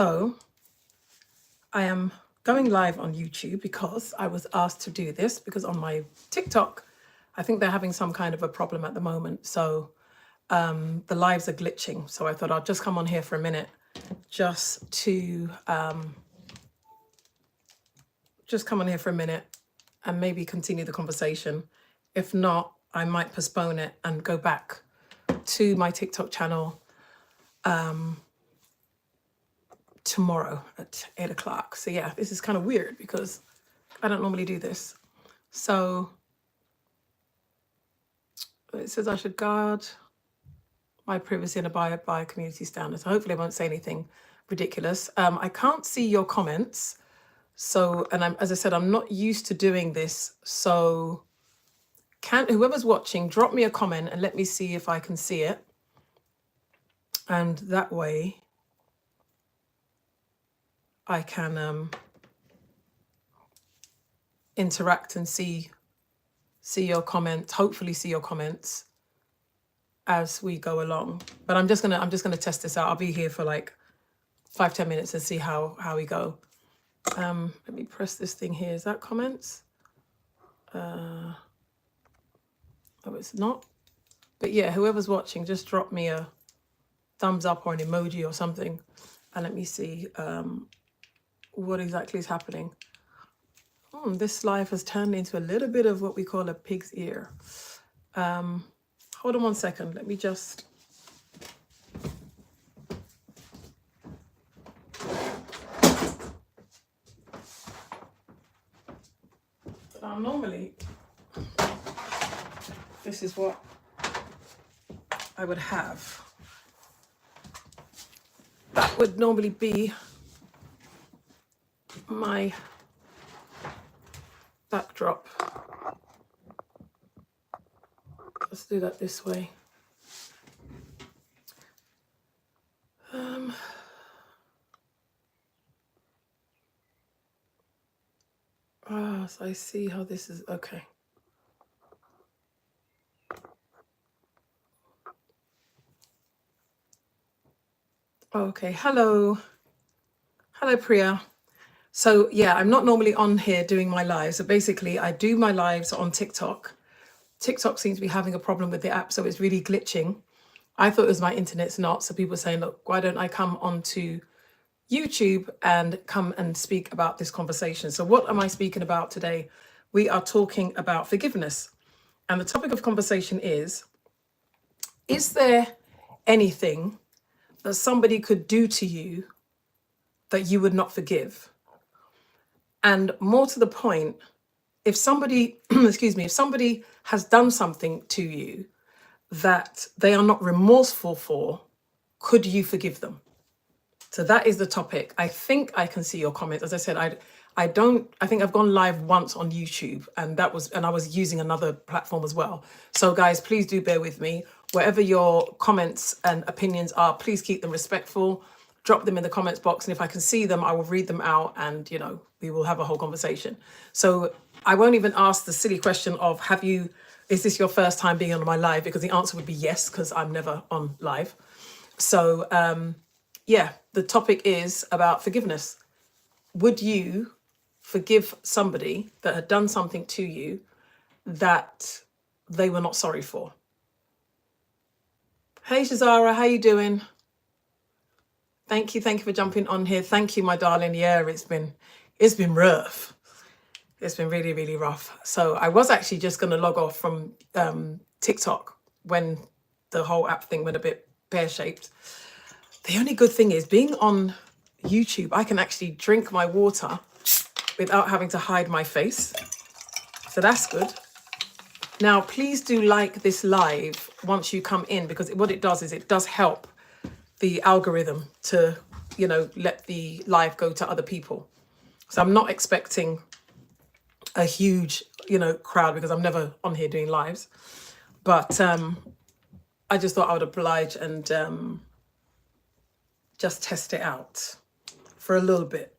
So I am going live on YouTube because I was asked to do this because on my TikTok, I think they're having some kind of a problem at the moment. So the lives are glitching. So I thought I'll just come on here for a minute just to come on here for a minute and maybe continue the conversation. If not, I might postpone it and go back to my TikTok channel tomorrow at 8 o'clock. So yeah, this is kind of weird because I don't normally do this. So it says I should guard my privacy and abide by community standards. Hopefully I won't say anything ridiculous. I can't see your comments. So, and as I said, I'm not used to doing this. So whoever's watching, drop me a comment and let me see if I can see it. And that way I can interact and see your comments, hopefully see your comments as we go along. But I'm just gonna test this out. I'll be here for like 5-10 minutes and see how we go. Let me press this thing here. Is that comments? Oh, it's not. But yeah, whoever's watching, just drop me a thumbs up or an emoji or something, and let me see what exactly is happening. This live has turned into a little bit of what we call a pig's ear. Hold on one second. Let me just... normally, this is what I would have. That would normally be my backdrop. Let's do that this way. So I see how this is. Okay. Okay. Hello, Priya. So yeah, I'm not normally on here doing my lives. So basically I do my lives on TikTok. TikTok seems to be having a problem with the app, so it's really glitching. I thought it was my internet's not. So people are saying, look, why don't I come onto YouTube and come and speak about this conversation? So what am I speaking about today? We are talking about forgiveness. And the topic of conversation is there anything that somebody could do to you that you would not forgive? And more to the point, if somebody, if somebody has done something to you that they are not remorseful for, could you forgive them? So that is the topic. I think I can see your comments. As I said, I think I've gone live once on YouTube, and I was using another platform as well. So guys, please do bear with me. Whatever your comments and opinions are, please keep them respectful. Drop them in the comments box, and if I can see them, I will read them out, and we will have a whole conversation. So I won't even ask the silly question of is this your first time being on my live? Because the answer would be yes, because I'm never on live. So yeah, the topic is about forgiveness. Would you forgive somebody that had done something to you that they were not sorry for? Hey Shazara, how you doing? Thank you for jumping on here. Thank you, my darling. Yeah, it's been rough. It's been really, really rough. So I was actually just going to log off from TikTok when the whole app thing went a bit pear-shaped. The only good thing is being on YouTube, I can actually drink my water without having to hide my face. So that's good. Now, please do like this live once you come in, because what it does is it does help the algorithm to, let the live go to other people. So I'm not expecting a huge, crowd, because I'm never on here doing lives. But I just thought I would oblige and just test it out for a little bit.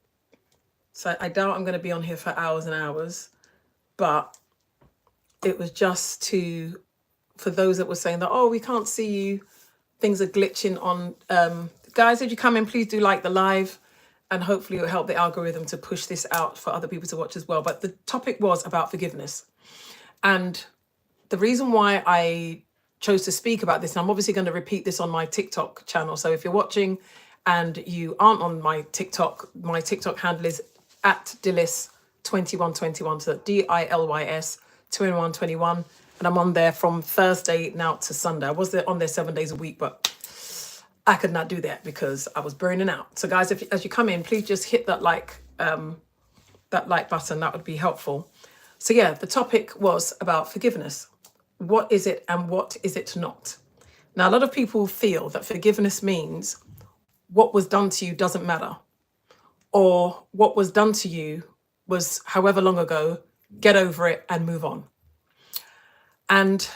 So I doubt I'm going to be on here for hours and hours, but it was just for those that were saying that, oh, we can't see you, things are glitching on. Guys, if you come in, please do like the live. and hopefully it'll help the algorithm to push this out for other people to watch as well. But the topic was about forgiveness. And the reason why I chose to speak about this, and I'm obviously going to repeat this on my TikTok channel. So if you're watching and you aren't on my TikTok handle is at Dilys2121, so DILYS 2121. And I'm on there from Thursday now to Sunday. I was there on there 7 days a week, but I could not do that because I was burning out. So guys, as you come in, please just hit that like button. That would be helpful. So yeah, the topic was about forgiveness. What is it and what is it not? Now, a lot of people feel that forgiveness means what was done to you doesn't matter, or what was done to you was however long ago, get over it and move on. And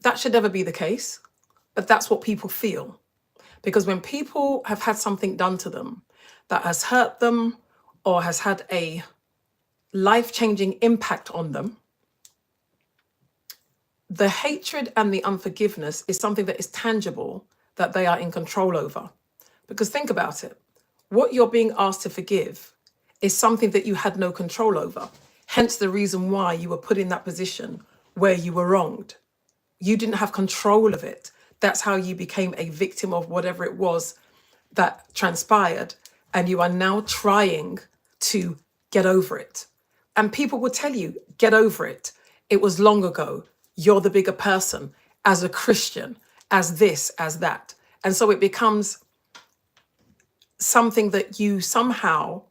that should never be the case, but that's what people feel. Because when people have had something done to them that has hurt them or has had a life-changing impact on them, the hatred and the unforgiveness is something that is tangible, that they are in control over. Because think about it. What you're being asked to forgive is something that you had no control over. Hence the reason why you were put in that position where you were wronged. You didn't have control of it. That's how you became a victim of whatever it was that transpired. And you are now trying to get over it. And people will tell you, get over it. It was long ago. You're the bigger person as a Christian, as this, as that. And so it becomes something that you somehow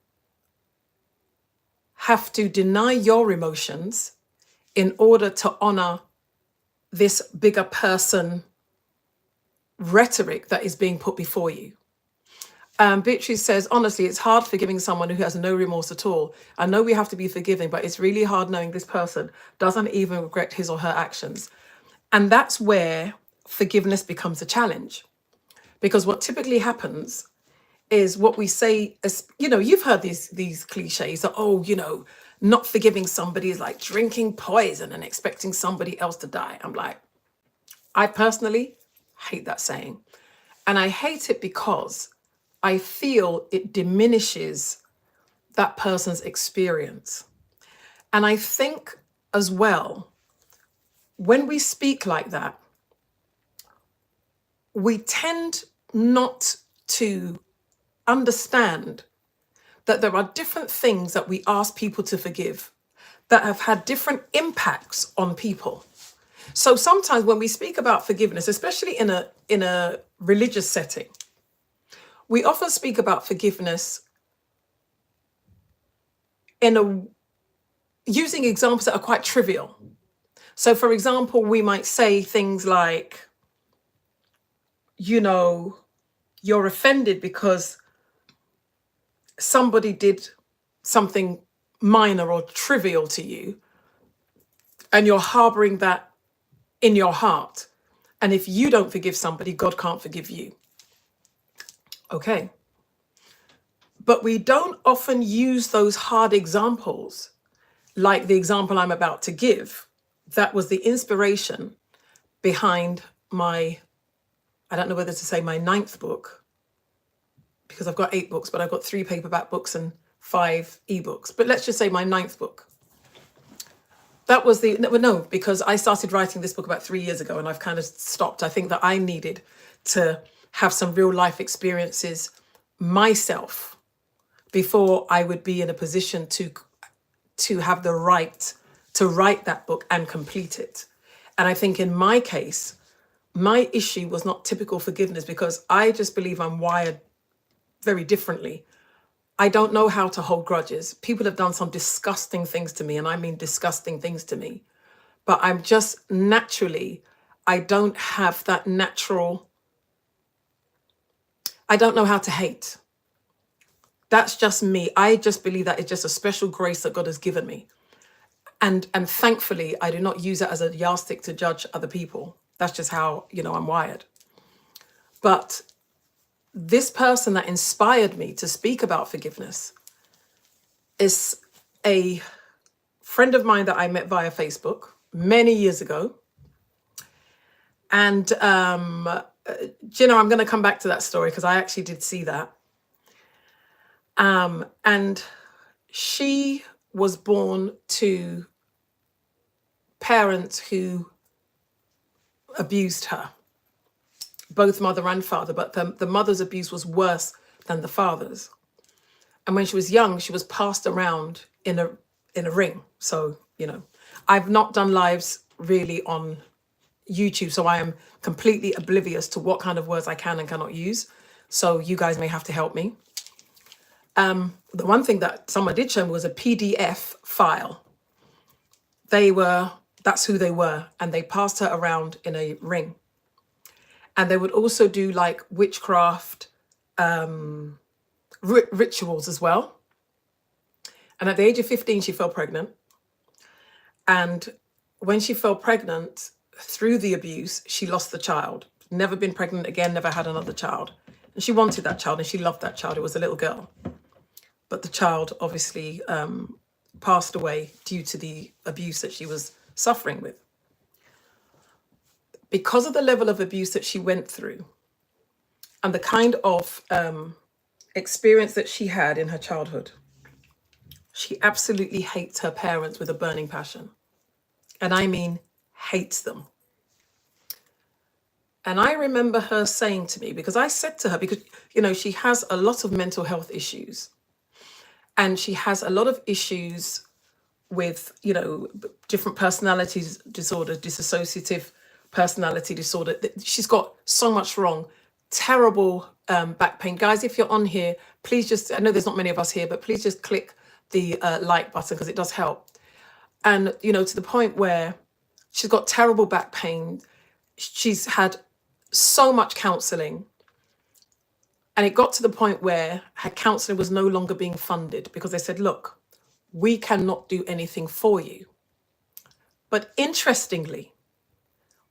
have to deny your emotions in order to honor this bigger person rhetoric that is being put before you. Beatrice says, honestly, it's hard forgiving someone who has no remorse at all. I know we have to be forgiving, but it's really hard knowing this person doesn't even regret his or her actions. And that's where forgiveness becomes a challenge. Because what typically happens is what we say, is, you've heard these cliches that, not forgiving somebody is like drinking poison and expecting somebody else to die. I'm like, I personally hate that saying. And I hate it because I feel it diminishes that person's experience. And I think as well, when we speak like that, we tend not to understand that there are different things that we ask people to forgive that have had different impacts on people. So sometimes when we speak about forgiveness, especially in a religious setting, we often speak about forgiveness using examples that are quite trivial. So for example, we might say things like, you're offended because somebody did something minor or trivial to you, and you're harboring that in your heart. And if you don't forgive somebody, God can't forgive you. Okay. But we don't often use those hard examples, like the example I'm about to give. That was the inspiration behind I don't know whether to say my 9th book, because I've got 8 books, but I've got 3 paperback books and 5 ebooks. But let's just say my 9th book. That was because I started writing this book about 3 years ago and I've kind of stopped. I think that I needed to have some real life experiences myself before I would be in a position to have the right to write that book and complete it. And I think in my case, my issue was not typical forgiveness, because I just believe I'm wired very differently. I don't know how to hold grudges. People have done some disgusting things to me, and I mean disgusting things to me. But I'm just naturally, I don't have that natural, I don't know how to hate. That's just me. I just believe that it's just a special grace that God has given me. And thankfully, I do not use it as a yardstick to judge other people. That's just how, I'm wired. But this person that inspired me to speak about forgiveness is a friend of mine that I met via Facebook many years ago. And, I'm going to come back to that story because I actually did see that. And she was born to parents who abused her, both mother and father, but the mother's abuse was worse than the father's. And when she was young, she was passed around in a ring. So, I've not done lives really on YouTube, so I am completely oblivious to what kind of words I can and cannot use. So you guys may have to help me. The one thing that someone did show me was a PDF file. That's who they were, and they passed her around in a ring. And they would also do like witchcraft rituals as well. And at the age of 15, she fell pregnant. And when she fell pregnant, through the abuse, she lost the child. Never been pregnant again, never had another child. And she wanted that child and she loved that child. It was a little girl. But the child obviously passed away due to the abuse that she was suffering with. Because of the level of abuse that she went through and the kind of experience that she had in her childhood, she absolutely hates her parents with a burning passion. And I mean hates them. And I remember her saying to me, because I said to her, because, she has a lot of mental health issues. And she has a lot of issues with, different personalities disorder, dissociative personality disorder. She's got so much wrong. Terrible back pain. Guys, if you're on here, please just, I know there's not many of us here, but please just click the like button because it does help. And, to the point where she's got terrible back pain. She's had so much counselling. And it got to the point where her counselling was no longer being funded because they said, look, we cannot do anything for you. But interestingly,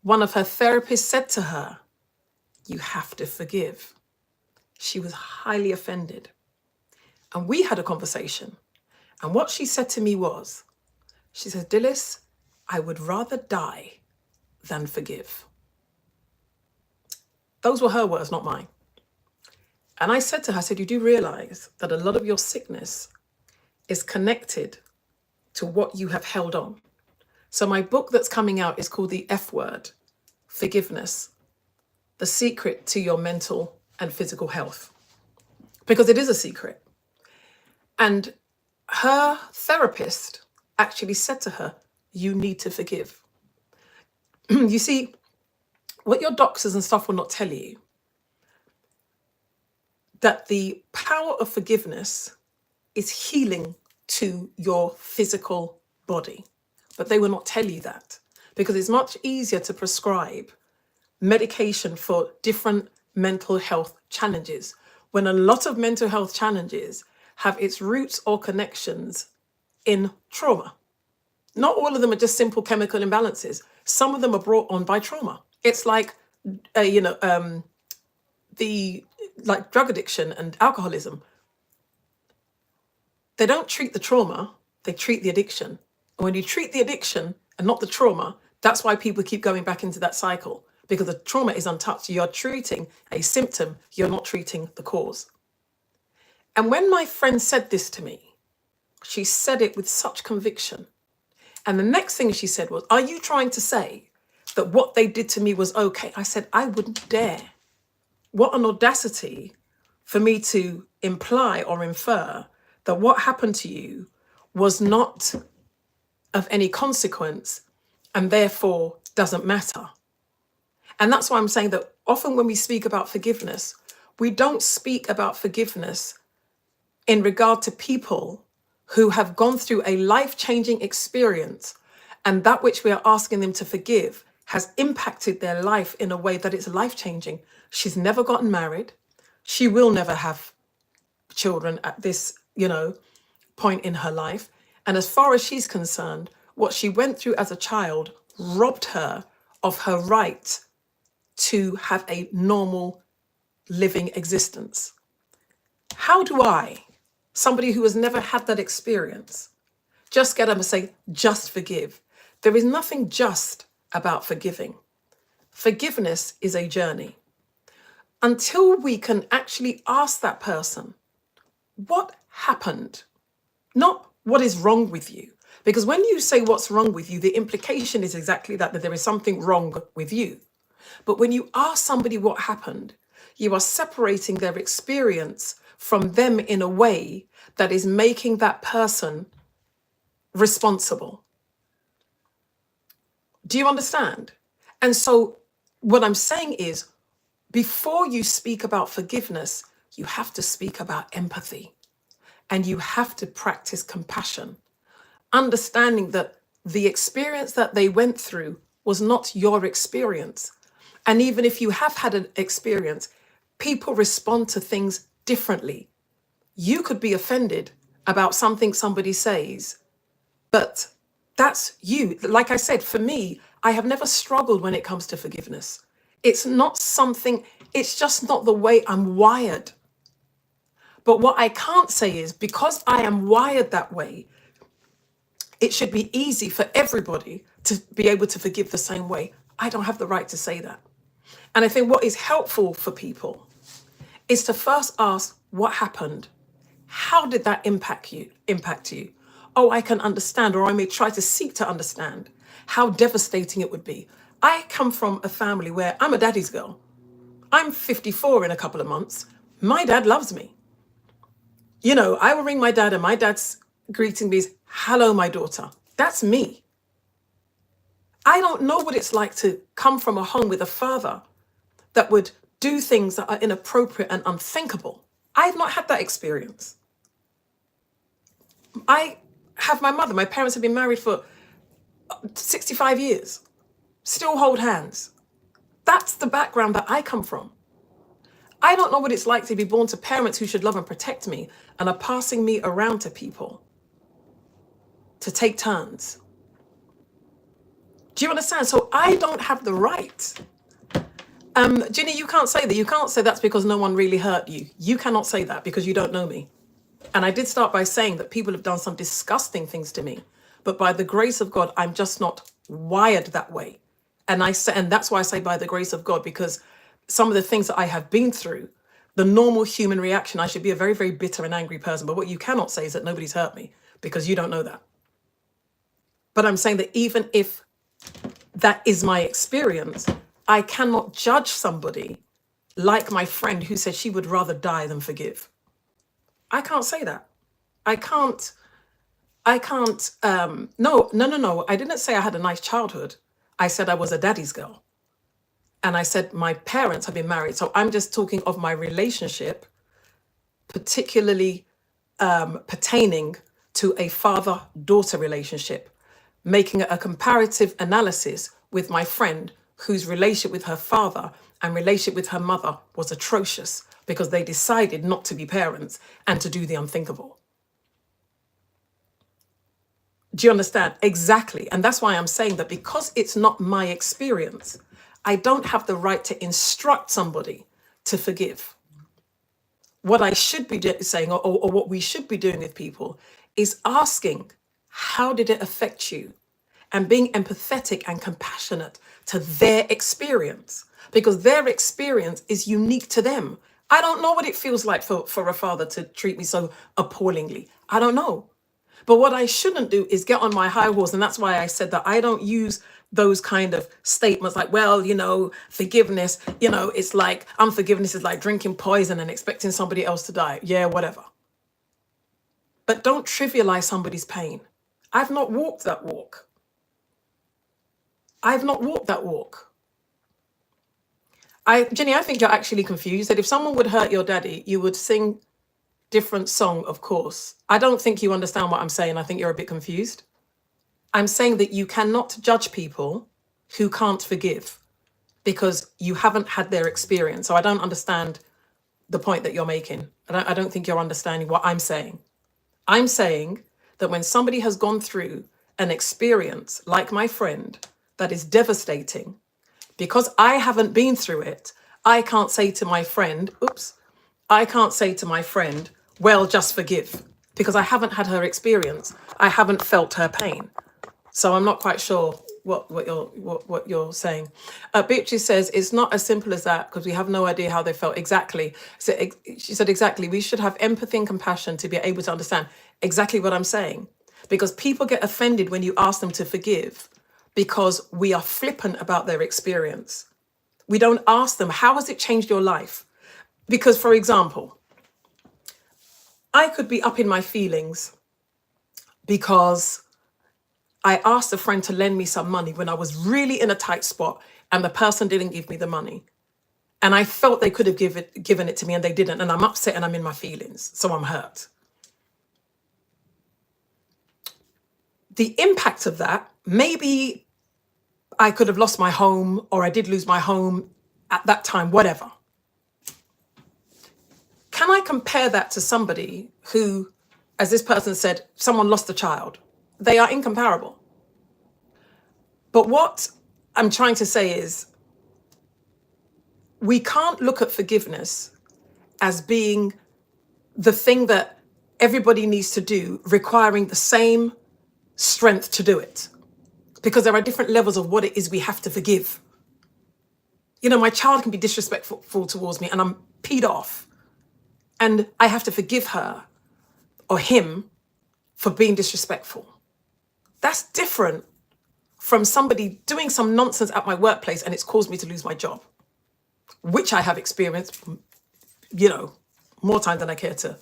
one of her therapists said to her, you have to forgive. She was highly offended. And we had a conversation. And what she said to me was, she said, Dilys, I would rather die than forgive. Those were her words, not mine. And I said to her, I said, you do realize that a lot of your sickness is connected to what you have held on. So my book that's coming out is called The F Word, Forgiveness, the secret to your mental and physical health. Because it is a secret. And her therapist actually said to her, you need to forgive. You see, what your doctors and stuff will not tell you, that the power of forgiveness is healing to your physical body. But they will not tell you that because it's much easier to prescribe medication for different mental health challenges when a lot of mental health challenges have its roots or connections in trauma. Not all of them are just simple chemical imbalances. Some of them are brought on by trauma. It's like, like drug addiction and alcoholism. They don't treat the trauma, they treat the addiction. And when you treat the addiction and not the trauma, that's why people keep going back into that cycle, because the trauma is untouched. You're treating a symptom, you're not treating the cause. And when my friend said this to me, she said it with such conviction. And the next thing she said was, are you trying to say that what they did to me was okay? I said, I wouldn't dare. What an audacity for me to imply or infer that what happened to you was not of any consequence and therefore doesn't matter. And that's why I'm saying that often when we speak about forgiveness, we don't speak about forgiveness in regard to people who have gone through a life-changing experience, and that which we are asking them to forgive has impacted their life in a way that it's life-changing. She's never gotten married. She will never have children at this, point in her life. And as far as she's concerned, what she went through as a child robbed her of her right to have a normal living existence. How do I, somebody who has never had that experience, just get up and say, just forgive? There is nothing just about forgiving. Forgiveness is a journey. Until we can actually ask that person, what happened, not what is wrong with you. Because when you say what's wrong with you, the implication is exactly that there is something wrong with you. But when you ask somebody what happened, you are separating their experience from them in a way that is making that person responsible. Do you understand? And so what I'm saying is, before you speak about forgiveness, you have to speak about empathy, and you have to practice compassion, understanding that the experience that they went through was not your experience. And even if you have had an experience, people respond to things differently. You could be offended about something somebody says, but that's you. Like I said, for me, I have never struggled when it comes to forgiveness. It's not something, it's just not the way I'm wired. But what I can't say is, because I am wired that way, it should be easy for everybody to be able to forgive the same way. I don't have the right to say that. And I think what is helpful for people is to first ask, what happened? How did that impact you? Oh, I can understand, or I may try to seek to understand how devastating it would be. I come from a family where I'm a daddy's girl. I'm 54 in a couple of months. My dad loves me. You know, I will ring my dad and my dad's greeting me is, hello, my daughter. That's me. I don't know what it's like to come from a home with a father that would do things that are inappropriate and unthinkable. I've not had that experience. I have my mother. My parents have been married for 65 years, still hold hands. That's the background that I come from. I don't know what it's like to be born to parents who should love and protect me and are passing me around to people to take turns. Do you understand? So I don't have the right. Ginny, you can't say that. You can't say that's because no one really hurt you. You cannot say that because you don't know me. And I did start by saying that people have done some disgusting things to me, but by the grace of God, I'm just not wired that way. And that's why I say by the grace of God, because some of the things that I have been through, the normal human reaction, I should be a very, very bitter and angry person. But what you cannot say is that nobody's hurt me, because you don't know that. But I'm saying that even if that is my experience, I cannot judge somebody like my friend who said she would rather die than forgive. I can't say that. I can't, no. I didn't say I had a nice childhood. I said I was a daddy's girl. And I said my parents have been married. So I'm just talking of my relationship, particularly pertaining to a father-daughter relationship, making a comparative analysis with my friend whose relationship with her father and relationship with her mother was atrocious because they decided not to be parents and to do the unthinkable. Do you understand? Exactly. And that's why I'm saying that because it's not my experience, I don't have the right to instruct somebody to forgive. What I should be saying, or what we should be doing with people, is asking, how did it affect you? And being empathetic and compassionate to their experience, because their experience is unique to them. I don't know what it feels like for a father to treat me so appallingly. I don't know. But what I shouldn't do is get on my high horse. And that's why I said that I don't use those kind of statements like, well, forgiveness, it's like unforgiveness is like drinking poison and expecting somebody else to die. Yeah, whatever. But don't trivialize somebody's pain. I've not walked that walk. I've not walked that walk. Jenny, I think you're actually confused that if someone would hurt your daddy, you would sing different song, of course. I don't think you understand what I'm saying. I think you're a bit confused. I'm saying that you cannot judge people who can't forgive because you haven't had their experience. So I don't understand the point that you're making. I don't think you're understanding what I'm saying. I'm saying that when somebody has gone through an experience like my friend that is devastating, because I haven't been through it, I can't say to my friend, well, just forgive, because I haven't had her experience. I haven't felt her pain. So I'm not quite sure what you're saying. Beatrice says it's not as simple as that because we have no idea how they felt exactly. So she said exactly. We should have empathy and compassion to be able to understand exactly what I'm saying, because people get offended when you ask them to forgive because we are flippant about their experience. We don't ask them, how has it changed your life? Because, for example, I could be up in my feelings because I asked a friend to lend me some money when I was really in a tight spot and the person didn't give me the money. And I felt they could have given it to me and they didn't. And I'm upset and I'm in my feelings. So I'm hurt. The impact of that, maybe I could have lost my home, or I did lose my home at that time, whatever. Can I compare that to somebody who, as this person said, someone lost a child? They are incomparable. But what I'm trying to say is, we can't look at forgiveness as being the thing that everybody needs to do, requiring the same strength to do it. Because there are different levels of what it is we have to forgive. You know, my child can be disrespectful towards me and I'm peed off. And I have to forgive her or him for being disrespectful. That's different from somebody doing some nonsense at my workplace and it's caused me to lose my job, which I have experienced, you know, more time than I care to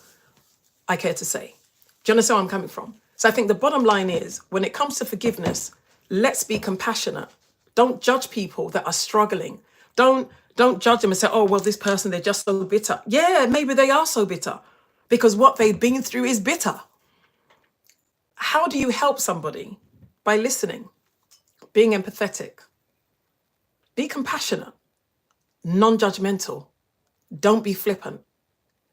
say. Do you understand where I'm coming from? So I think the bottom line is, when it comes to forgiveness, let's be compassionate. Don't judge people that are struggling. Don't judge them and say, oh, well, this person, they're just so bitter. Yeah, maybe they are so bitter because what they've been through is bitter. How do you help somebody? By listening, being empathetic, be compassionate, non-judgmental, don't be flippant,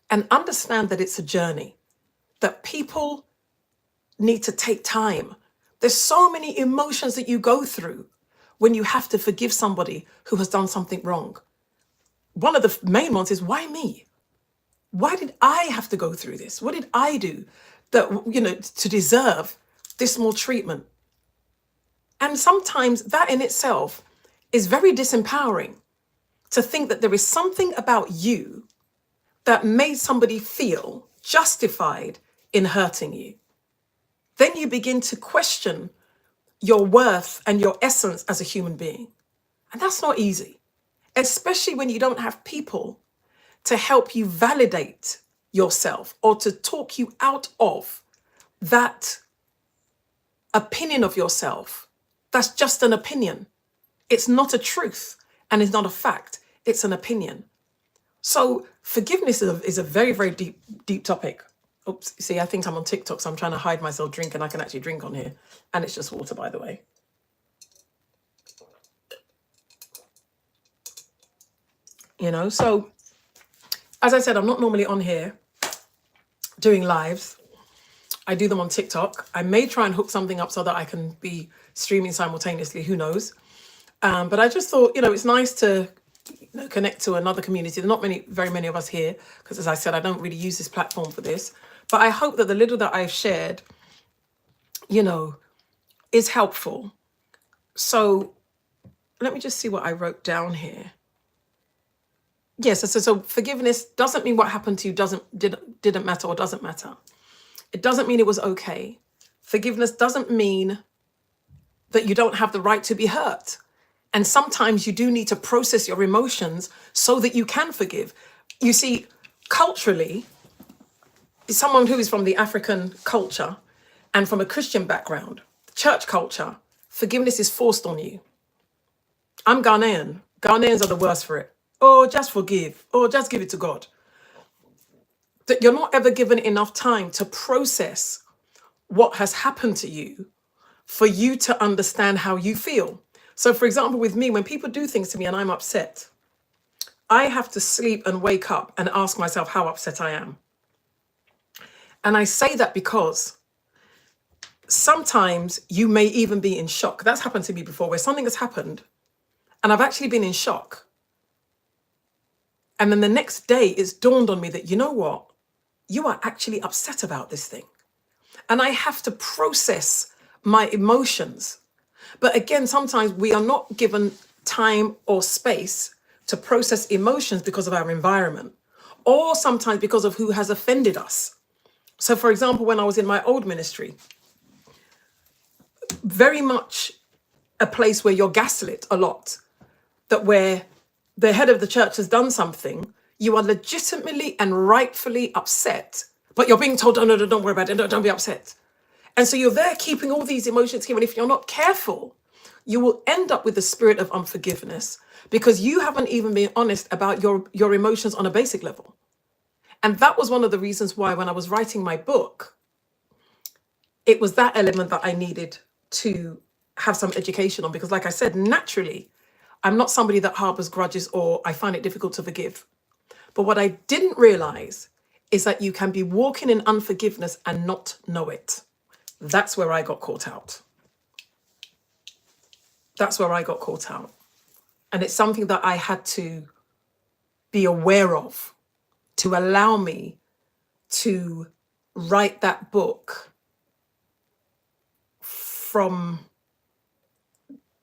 and understand that it's a journey, that people need to take time. There's so many emotions that you go through when you have to forgive somebody who has done something wrong. One of the main ones is, why me? Why did I have to go through this? What did I do that, you know, to deserve this small treatment? And sometimes that in itself is very disempowering, to think that there is something about you that made somebody feel justified in hurting you. Then you begin to question your worth and your essence as a human being. And that's not easy, especially when you don't have people to help you validate yourself or to talk you out of that opinion of yourself. That's just an opinion. It's not a truth and it's not a fact. It's an opinion. So forgiveness is a very, very deep topic. Oops, see, I think I'm on TikTok, so I'm trying to hide myself drinking. I can actually drink on here. And it's just water, by the way. You know, so as I said, I'm not normally on here doing lives. I do them on TikTok. I may try and hook something up so that I can be streaming simultaneously. Who knows? But I just thought, you know, it's nice to connect to another community. There are not very many of us here, because as I said, I don't really use this platform for this. But I hope that the little that I've shared, you know, is helpful. So let me just see what I wrote down here. Yes, so forgiveness doesn't mean what happened to you didn't matter or doesn't matter. It doesn't mean it was okay. Forgiveness doesn't mean that you don't have the right to be hurt. And sometimes you do need to process your emotions so that you can forgive. You see, culturally, someone who is from the African culture and from a Christian background, church culture, forgiveness is forced on you. I'm Ghanaian. Ghanaians are the worst for it. Oh, just forgive. Oh, just give it to God. That you're not ever given enough time to process what has happened to you for you to understand how you feel. So for example, with me, when people do things to me and I'm upset, I have to sleep and wake up and ask myself how upset I am. And I say that because sometimes you may even be in shock. That's happened to me before, where something has happened and I've actually been in shock. And then the next day it's dawned on me that, you know what? You are actually upset about this thing. And I have to process my emotions. But again, sometimes we are not given time or space to process emotions because of our environment, or sometimes because of who has offended us. So, for example, when I was in my old ministry, very much a place where you're gaslit a lot, that where the head of the church has done something, you are legitimately and rightfully upset, but you're being told, oh, no, no, don't worry about it, don't be upset. And so you're there keeping all these emotions here. And if you're not careful, you will end up with the spirit of unforgiveness because you haven't even been honest about your emotions on a basic level. And that was one of the reasons why when I was writing my book, it was that element that I needed to have some education on. Because like I said, naturally, I'm not somebody that harbors grudges or I find it difficult to forgive. But what I didn't realize is that you can be walking in unforgiveness and not know it. That's where I got caught out. That's where I got caught out. And it's something that I had to be aware of to allow me to write that book from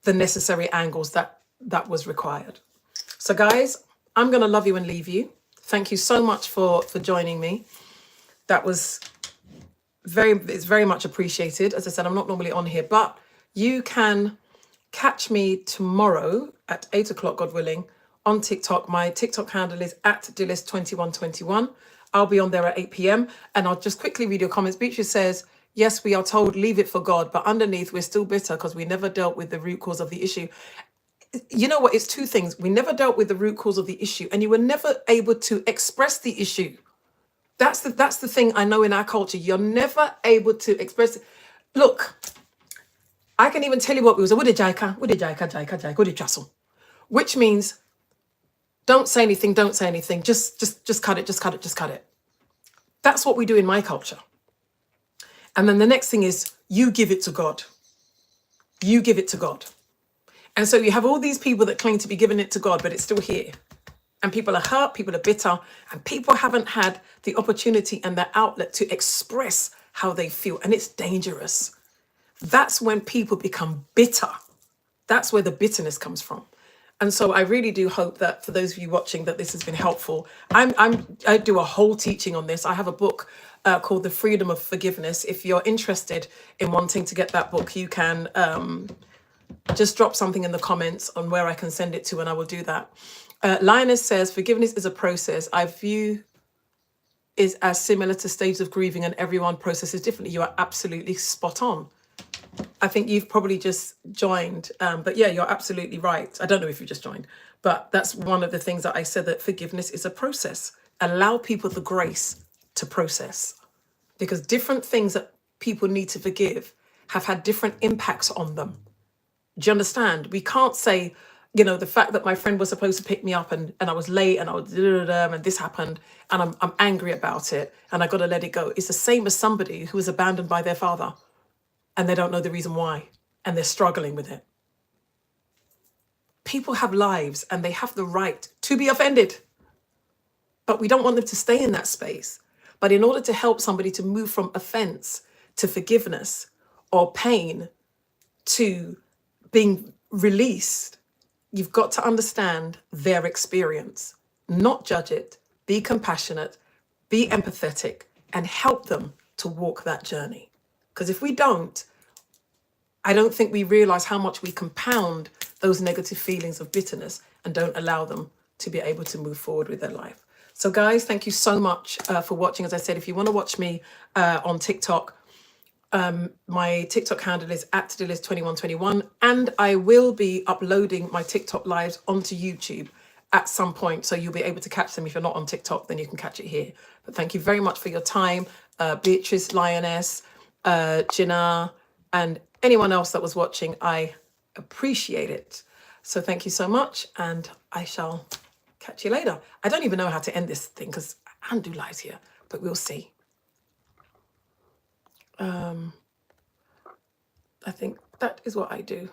the necessary angles that was required. So guys, I'm going to love you and leave you. Thank you so much for joining me. That was it's very much appreciated. As I said, I'm not normally on here, but you can catch me tomorrow at 8 o'clock, God willing, on TikTok. My TikTok handle is at Dilys2121. I'll be on there at 8 p.m. And I'll just quickly read your comments. Beatrice says, yes, we are told leave it for God, but underneath we're still bitter because we never dealt with the root cause of the issue. You know what? It's two things. We never dealt with the root cause of the issue, and you were never able to express the issue. That's the thing I know in our culture. You're never able to express it. Look, I can even tell you what we was. Which means don't say anything, don't say anything. Just cut it, just cut it, just cut it. That's what we do in my culture. And then the next thing is you give it to God. You give it to God. And so you have all these people that claim to be giving it to God, but it's still here. And people are hurt, people are bitter, and people haven't had the opportunity and the outlet to express how they feel. And it's dangerous. That's when people become bitter. That's where the bitterness comes from. And so I really do hope that for those of you watching that this has been helpful. I do a whole teaching on this. I have a book called The Freedom of Forgiveness. If you're interested in wanting to get that book, you can just drop something in the comments on where I can send it to, and I will do that. Lioness says, forgiveness is a process. I view is as similar to stages of grieving, and everyone processes differently. You are absolutely spot on. I think you've probably just joined, but yeah, you're absolutely right. I don't know if you just joined, but that's one of the things that I said, that forgiveness is a process. Allow people the grace to process, because different things that people need to forgive have had different impacts on them. Do you understand? We can't say, you know, the fact that my friend was supposed to pick me up and I was late and I was and this happened and I'm angry about it and I got to let it go. It's the same as somebody who was abandoned by their father and they don't know the reason why and they're struggling with it. People have lives and they have the right to be offended, but we don't want them to stay in that space. But in order to help somebody to move from offense to forgiveness or pain to being released, you've got to understand their experience, not judge it, be compassionate, be empathetic, and help them to walk that journey. Because if we don't, I don't think we realize how much we compound those negative feelings of bitterness and don't allow them to be able to move forward with their life. So guys, thank you so much for watching. As I said, if you want to watch me on TikTok, my TikTok handle is at Dilys2121, and I will be uploading my TikTok lives onto YouTube at some point, so you'll be able to catch them. If you're not on TikTok, then you can catch it here. But thank you very much for your time, Beatrice, Lioness, Jinnah, and anyone else that was watching. I appreciate it. So thank you so much, and I shall catch you later. I don't even know how to end this thing because I don't do lives here, but we'll see. I think that is what I do.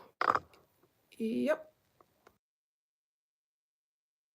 Yep.